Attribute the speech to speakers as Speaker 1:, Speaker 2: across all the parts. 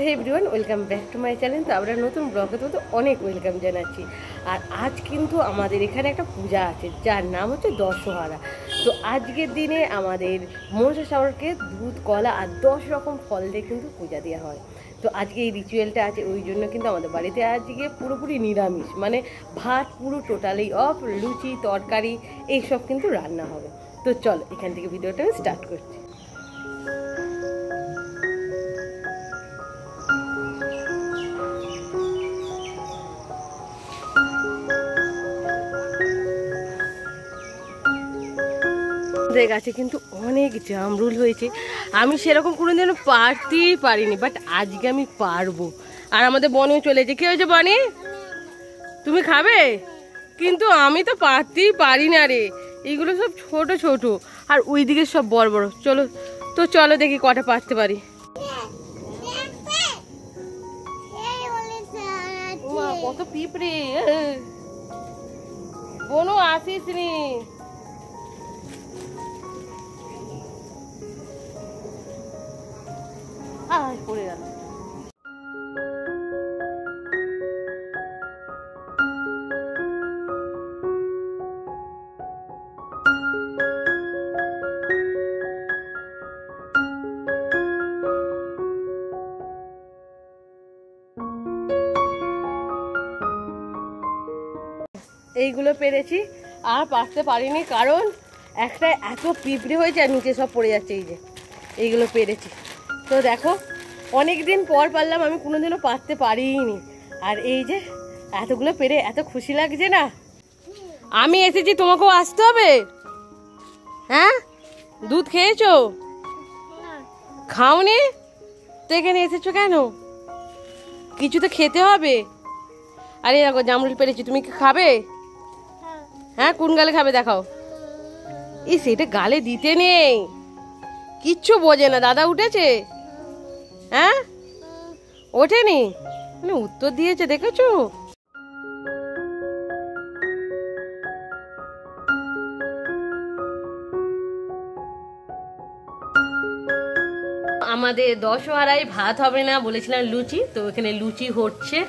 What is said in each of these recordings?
Speaker 1: Hey everyone, welcome back to my channel. তো আমরা নতুন ব্লগে তো অনেক ওয়েলকাম জানাচ্ছি। আর আজ কিন্তু আমাদের এখানে একটা পূজা আছে যার নাম হচ্ছে দশহারা। তো আজকের দিনে আমাদের মনসা ঠাকুরকে দুধ, কলা আর 10 রকম ফল দিয়ে কিন্তু পূজা দেওয়া হয়। তো আজকে এই রিচুয়ালটা আছে, ওই জন্য কিন্তু আমাদের বাড়িতে আজকে পুরোপুরি নিরামিষ, মানে ভাত পুরো টোটালি অফ, লুচি তরকারি এইসব কিন্তু রান্না হবে। তো চল এখান থেকে ভিডিওটা আমি স্টার্ট করছি। গাছে কিন্তু অনেক জামরুল হয়েছে, আমি সেরকম কোনোদিন পারতেই পারিনি, বাট আজকে আমি পারবো। আর আমাদের বনেও চলেছে। কি হয়েছে বনে, তুমি খাবে? কিন্তু আমি তো পারতেই পারি না রে, এইগুলো সব ছোট ছোট আর ওই দিকে সব বড় বড়। চলো তো চলো দেখি কটা পারতে পারি। কত পিঁপড়ে, বনু আসিস নি। পড়ে গেল। এইগুলো পেরেছি, আর পারতে পারিনি কারণ একটা এত পিঁপড়ে হয়েছে আর নিচে সব পড়ে যাচ্ছে। এই যে এইগুলো পেরেছি, তো দেখো অনেক দিন পর পারলাম, আমি কোনোদিনও পারতে পারিনি। আর এই যে এতগুলো পেরে এত খুশি লাগছে না। আমি এসেছি, তোমাকেও আসতে হবে। হ্যাঁ, দুধ খেয়েছো? খাওনি তো এখানে এসেছো কেন? কিছু তো খেতে হবে। আরে দেখো জামরুল পেরেছি, তুমি কি খাবে? হ্যাঁ, কোন গালে খাবে দেখাও। এই সেটা গালে দিতে নেই, কিচ্ছু বোঝে না। দাদা উঠেছে? হ্যাঁ ওঠেনি, মানে উত্তর দিয়েছে, দেখেছো? আমাদের দশহারায় ভাত হবে না, বলেছিলাম লুচি, তো এখানে লুচি হচ্ছে।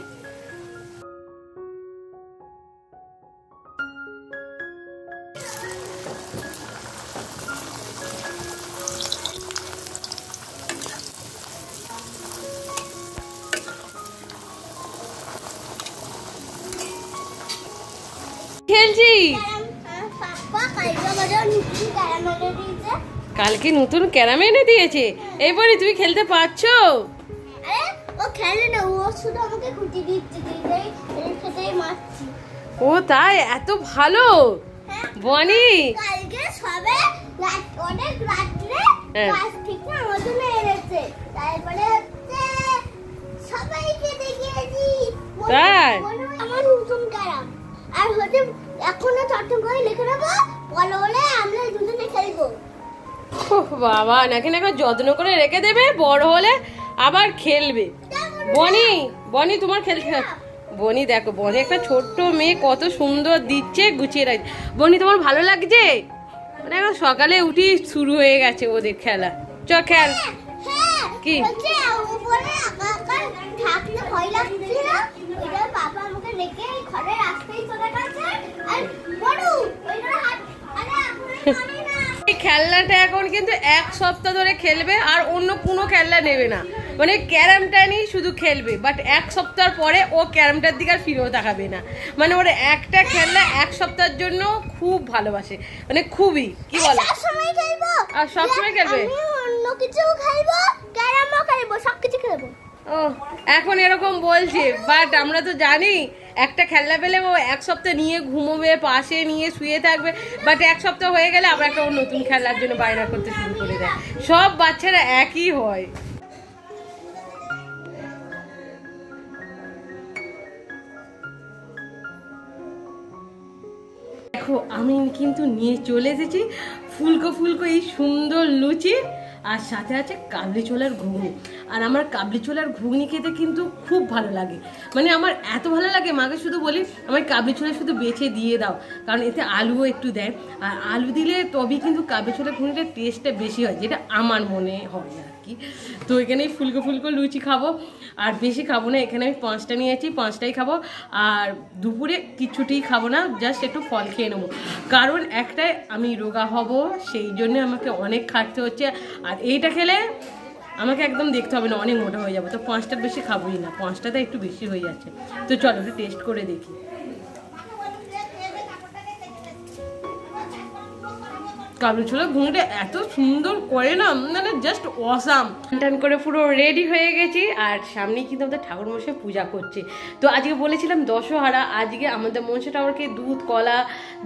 Speaker 1: খেলছি, কালকে নতুন ক্যারাম এনে দিয়েছে। এইবারে তুমি খেলতে পারছো? ও তাই, এত ভালো বনি। তাই আমার নতুন ক্যারাম আর হচ্ছে এখনো চট্টগ্রাম করে লিখে নেবো, বলো বলে আমরা দুজনে খেলবো। বাবা নাকি না যত্ন করে রেখে দেবে, বড় হলে আবার খেলবে। বনি বনি তোমার খেলতে, বনি দেখো বনি একটা ছোট্ট মেয়ে কত সুন্দর দিচ্ছে, গুছিয়ে রাখছে। বনি তোমার ভালো লাগছে? মানে সকালে উঠি শুরু হয়ে গেছে ওদের খেলা। চ খেল। কি এই খেলনাটা এখন কিন্তু 1 সপ্তাহ ধরে খেলবে, আর অন্য কোনো খেলনা নেবে না, মানে ক্যারামটা নিয়ে শুধু খেলবে। বাট 1 সপ্তাহ পরে ও ক্যারামটার দিকে আর ফিরেও তাকাবে না। মানে ওর একটা খেলনা 1 সপ্তাহের জন্য খুব ভালোবাসে, মানে খুবই। কি বলো? আর সবসময় খেলবে, অন্য কিছু খেলবো, ক্যারামও খেলবো, সবকিছু খেলবো। ও এখন এরকম বলছে, বাট আমরা তো জানি একটা খেলনা পেলে ও 1 সপ্তাহ নিয়ে ঘুমোবে, পাশে নিয়ে শুয়ে থাকবে। বাট 1 সপ্তাহ হয়ে গেলে আবার একটা নতুন খেলার জন্য বায়না করতে শুরু করে দেয়। সব বাচ্চারা একই হয়। দেখো আমি কিন্তু নিয়ে চলে এসেছি ফুলকো ফুলকো এই সুন্দর লুচি, আর সাথে আছে কাবলি ছোলার ঘুগনি। আর আমার কাবলি ছোলার ঘুগনি খেতে কিন্তু খুব ভালো লাগে, মানে আমার এত ভালো লাগে, মাকে শুধু বলি আমার কাবলি ছোলা শুধু বেছে দিয়ে দাও, কারণ এতে আলুও একটু দেয়। আর আলু দিলে তবেই কিন্তু কাবলি ছোলার ঘুগনিটার টেস্টটা বেশি হয়, যেটা আমার মনে হয় আর কি। কি। তো এখানেই ফুলকো ফুলকো লুচি খাবো, আর বেশি খাবো না। এখানে আমি 5টা নিয়েছি, 5টাই খাবো। আর দুপুরে কিছুতেই খাবো না, জাস্ট একটু ফল খেয়ে নেবো, কারণ একটাই আমি রোগা হব, সেই জন্য আমাকে অনেক খাটতে হচ্ছে। আর এইটা খেলে আমাকে একদম দেখতে হবে না, অনেক মোটা হয়ে যাবো। তো 5টার বেশি খাবোই না, 5টাতে একটু বেশি হয়ে যাচ্ছে। তো চলো একটু টেস্ট করে দেখি। কাবলি ছোলা ঘুগনিটা এত সুন্দর করে না, মানে জাস্ট অসাম। টান করে পুরো রেডি হয়ে গেছি, আর সামনেই কিন্তু আমাদের ঠাকুরমশাই পূজা করছে। তো আজকে বলেছিলাম দশহারা, আজকে আমাদের মনসা ঠাকুরকে দুধ কলা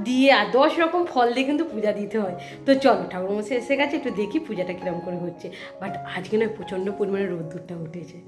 Speaker 1: দিয়ে আর 10 রকম ফল দিয়ে কিন্তু পূজা দিতে হয়। তো চলো ঠাকুরমশাই এসে গেছে, একটু দেখি পূজাটা কিরকম করে হচ্ছে। বাট আজকে না প্রচণ্ড পরিমাণে রোদ্দুরটা উঠেছে।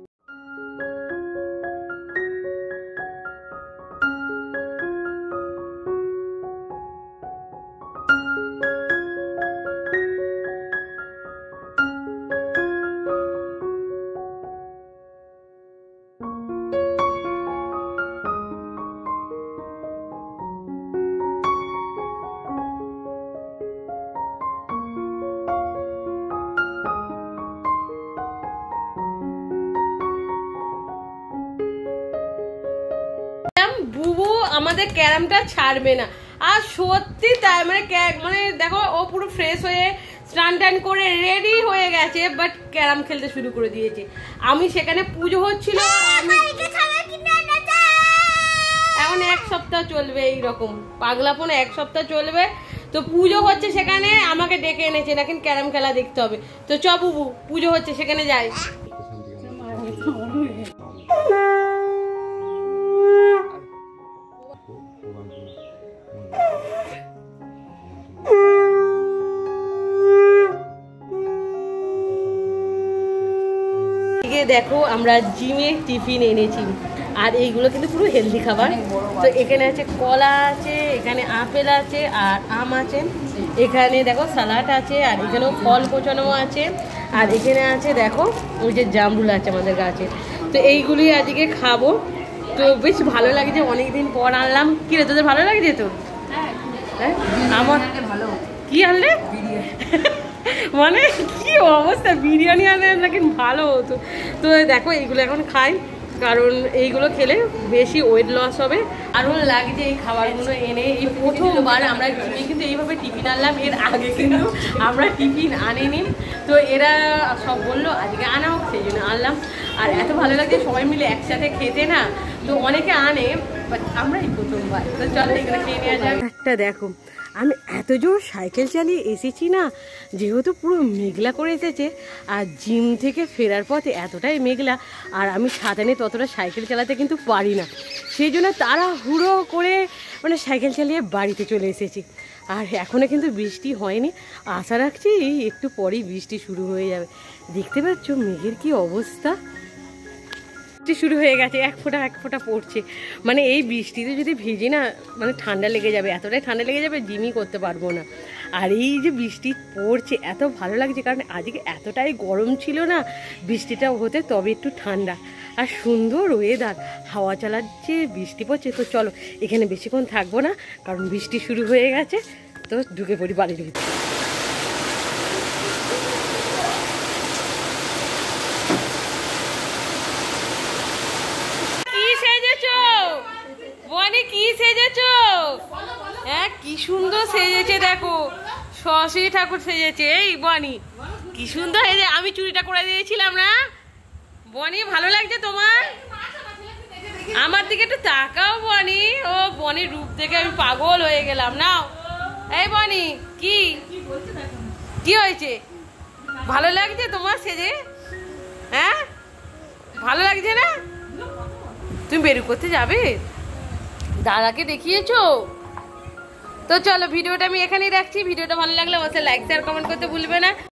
Speaker 1: বুবু আমাদের ক্যারামটা ছাড়বে না, আর সত্যি তাই, মানে দেখো ও পুরো ফ্রেশ হয়ে স্নান টান করে রেডি হয়ে গেছে, বাট ক্যারাম খেলতে শুরু করে দিয়েছে। আমি সেখানে পুজো হচ্ছিল, এখন 1 সপ্তাহ চলবে এইরকম পাগলাপন, 1 সপ্তাহ চলবে। তো পুজো হচ্ছে সেখানে আমাকে ডেকে এনেছে, নাকি ক্যারাম খেলা দেখতে হবে। তো চ বুবু, পুজো হচ্ছে সেখানে যাই। দেখো আমরা জিমে টিফিন এনেছি, আর এইগুলো কিন্তু পুরো হেলদি খাবার। তো এখানে আছে কলা আছে, এখানে আপেল আছে, আর আম আছে, এখানে দেখো স্যালাড আছে, আর এখানেও ফল কোচানো আছে, আর এখানে আছে দেখো ওই যে জামরুল আছে আমাদের গাছে। তো এইগুলি আজকে খাবো। তো বেশ ভালো লাগছে, অনেকদিন পর আনলাম। কি রে তোদের ভালো লাগছে? তো হ্যাঁ আমার ভালো। কি আনলে? মানে কি অবস্থা, বিরিয়ানি আনলে নাকি ভালো হতো। তো দেখো এইগুলো এখন খাই, কারণ এইগুলো খেলে বেশি ওয়েট লস হবে। আরও লাগছে এই খাবারগুলো এনে। এই প্রথমবার আমরা কিন্তু এইভাবে টিফিন আনলাম, এর আগে কিন্তু আমরা টিফিন আনিনি। তো এরা সব বললো আজকে আনা হোক, সেই জন্য আনলাম। আর এত ভালো লাগছে সবাই মিলে একসাথে খেতে না। তো অনেকে আনে, বাট আমরা এই প্রথমবার। তো চলো এখানে খেয়ে নেওয়া যায়। একটা দেখো, আমি এত জোর সাইকেল চালিয়ে এসেছি না, যেহেতু পুরো মেঘলা করে এসেছে, আর জিম থেকে ফেরার পথে এতটাই মেঘলা, আর আমি ছাতা নিয়ে ততটা সাইকেল চালাতে কিন্তু পারি না, সেই জন্য তাড়াহুড়ো করে মানে সাইকেল চালিয়ে বাড়িতে চলে এসেছি। আর এখনও কিন্তু বৃষ্টি হয়নি, আশা রাখছি একটু পরেই বৃষ্টি শুরু হয়ে যাবে। দেখতে পাচ্ছ মেঘের কি অবস্থা, শুরু হয়ে গেছে, এক ফোঁটা পড়ছে। মানে এই বৃষ্টিতে যদি ভিজি না, মানে ঠান্ডা লেগে যাবে, এতটাই ঠান্ডা লেগে যাবে জিমই করতে পারবো না। আর এই যে বৃষ্টি পড়ছে এত ভালো লাগছে, কারণ আজকে এতটাই গরম ছিল না, বৃষ্টিটা হতে তবে একটু ঠান্ডা আর সুন্দর ওয়েদার, হাওয়া চালাচ্ছে, বৃষ্টি পড়ছে। তো চলো এখানে বেশিক্ষণ থাকবো না, কারণ বৃষ্টি শুরু হয়ে গেছে। তো ঢুকে পড়ি বাড়ির ভিতরে। কি সেজেছো? হ্যাঁ কি সুন্দর সেজেছে, দেখো সরস্বতী ঠাকুর সেজেছে। এই বনি কি সুন্দর সেজে, আমি চুরিটা করে দিয়েছিলাম না? বনি ভালো লাগছে তোমার? আমার দিকে একটু তাকাও বনি। ও বনির রূপ দেখে আমি পাগল হয়ে গেলাম। নাও এই বনি, কি কি হয়েছে? ভালো লাগছে তোমার সেজে? হ্যাঁ ভালো লাগছে না? তুমি বেরু করতে যাবে? দাদাকে দেখিয়েছো? তো চলো ভিডিওটা আমি এখানেই রাখছি। ভিডিওটা ভালো লাগলে অবশ্যই লাইক শেয়ার কমেন্ট করতে ভুলবে না।